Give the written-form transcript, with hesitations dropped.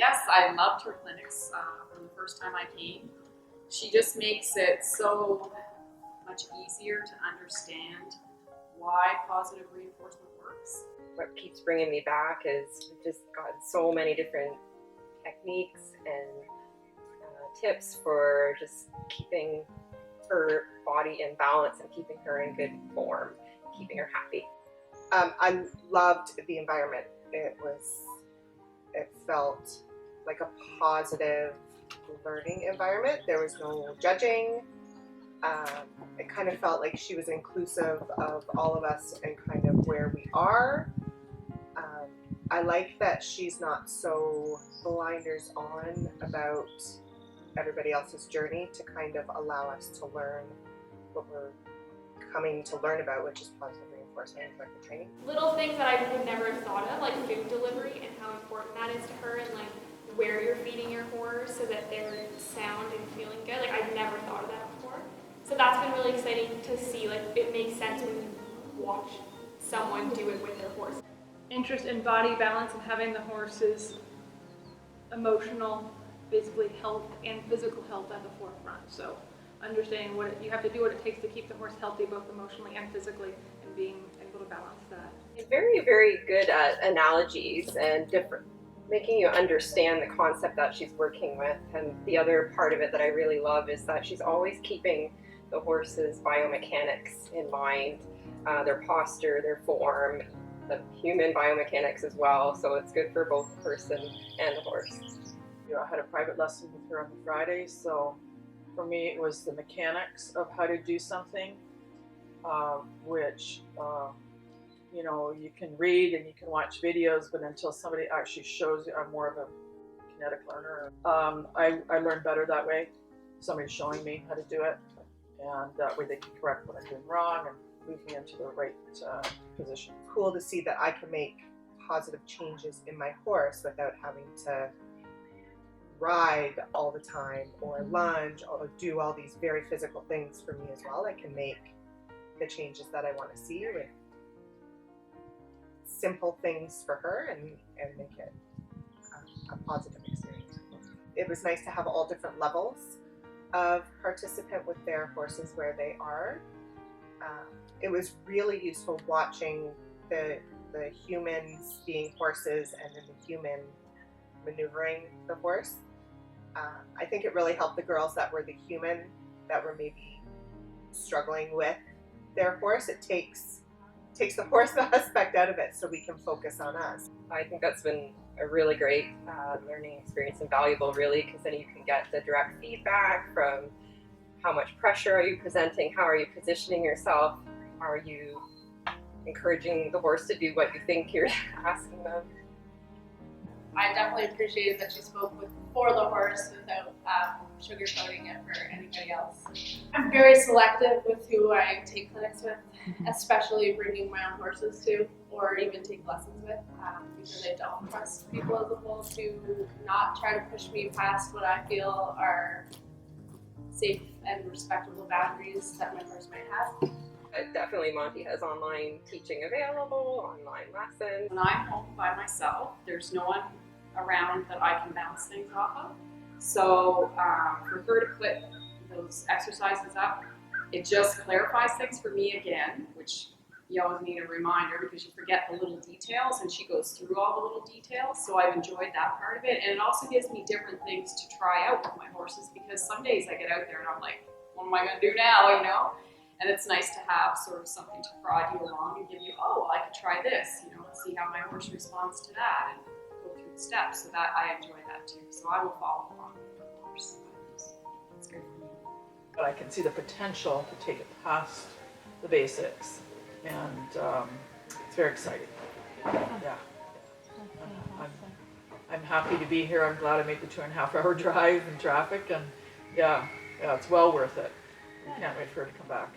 Yes, I loved her clinics from the first time I came. She just makes it so much easier to understand why positive reinforcement works. What keeps bringing me back is we've just got so many different techniques and tips for just keeping her body in balance and keeping her in good form, keeping her happy. I loved the environment. It felt like a positive learning environment. There was no judging. It kind of felt like she was inclusive of all of us and kind of where we are. I like that she's not so blinders on about everybody else's journey, to kind of allow us to learn what we're coming to learn about, which is positive reinforcement and corrective training. Little things that I would never have thought of, like food delivery and how important that is to her, and like where you're feeding your horse so that they're sound and feeling good. Like I've never thought of that before. So that's been really exciting to see. Like it makes sense when you watch someone do it with their horse. Interest in body balance and having the horse's emotional, basically health and physical health at the forefront. So understanding you have to do what it takes to keep the horse healthy, both emotionally and physically, and being able to balance that. Very, very good at analogies and making you understand the concept that she's working with. And the other part of it that I really love is that she's always keeping the horse's biomechanics in mind, their posture, their form, the human biomechanics as well. So it's good for both the person and the horse. You know, I had a private lesson with her on the Fridays, so for me it was the mechanics of how to do something, which you know, you can read and you can watch videos, but until somebody actually shows you, I'm more of a kinetic learner. I learn better that way. Somebody showing me how to do it, and that way they can correct what I'm doing wrong and move me into the right position. Cool to see that I can make positive changes in my horse without having to ride all the time or lunge or do all these very physical things for me as well. I can make the changes that I want to see with simple things for her and make it a positive experience. It was nice to have all different levels of participant with their horses where they are. It was really useful watching the humans being horses and then the human maneuvering the horse. I think it really helped the girls that were the human, that were maybe struggling with their horse. It takes the horse aspect out of it so we can focus on us. I think that's been a really great learning experience and valuable, really, because then you can get the direct feedback from how much pressure are you presenting, how are you positioning yourself, are you encouraging the horse to do what you think you're asking them. I definitely appreciated that she spoke for the horse without sugarcoating it for anybody else. I'm very selective with who I take clinics with, especially bringing my own horses to, or even take lessons with, because I don't trust people as a whole to not try to push me past what I feel are safe and respectable boundaries that my horse might have. Definitely Monty has online teaching available, online lessons. When I'm home by myself, there's no one around that I can bounce things off of. So for her to put those exercises up, it just clarifies things for me again, which you always need a reminder because you forget the little details, and she goes through all the little details. So I've enjoyed that part of it, and it also gives me different things to try out with my horses, because some days I get out there and I'm like, what am I going to do now, you know? And it's nice to have sort of something to prod you along and give you, oh, well, I could try this, you know, and see how my horse responds to that, and go through the steps. So that I enjoy that too. So I will follow along with the horse. It's good for me. But I can see the potential to take it past the basics, and it's very exciting. Yeah. I'm happy to be here. I'm glad I made the 2.5-hour drive in traffic, and yeah, it's well worth it. I can't wait for her to come back.